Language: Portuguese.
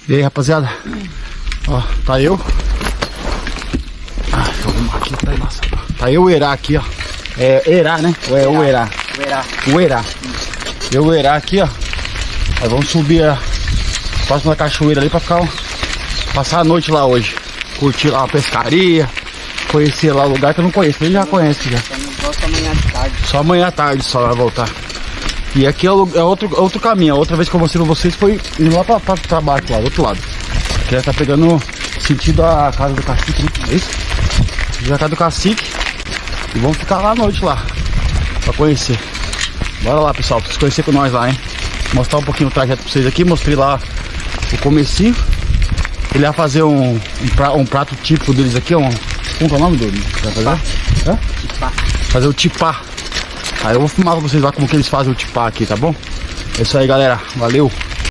E aí, rapaziada, ó, tá eu. Ah, deixa eu arrumar aqui, tá embaçado. Tá eu e o Erá aqui, ó. É Erá, né? Ou é o Erá? O Erá. Eu e o Erá aqui, ó. Aí vamos subir a próxima cachoeira ali pra ficar, ó, passar a noite lá hoje. Curtir lá a pescaria, conhecer lá o lugar que eu não conheço, ele já conhece já. Só não volta amanhã à tarde. Só amanhã à tarde só vai voltar. E aqui é outro caminho. A outra vez que eu mostrei pra vocês foi indo lá pra baixo, lá do outro lado. Aqui já tá pegando sentido a casa do cacique, né? É isso? Já a casa do cacique. E vamos ficar lá à noite lá, pra conhecer. Bora lá, pessoal, pra vocês conhecerem com nós lá, hein? Mostrar um pouquinho o trajeto pra vocês aqui. Mostrei lá o comecinho. Ele vai fazer um prato típico deles aqui, como que é o nome dele? Vai fazer? Tipá. Fazer o tipá. Aí eu vou filmar pra vocês lá como que eles fazem o tipá aqui, tá bom? É isso aí, galera. Valeu!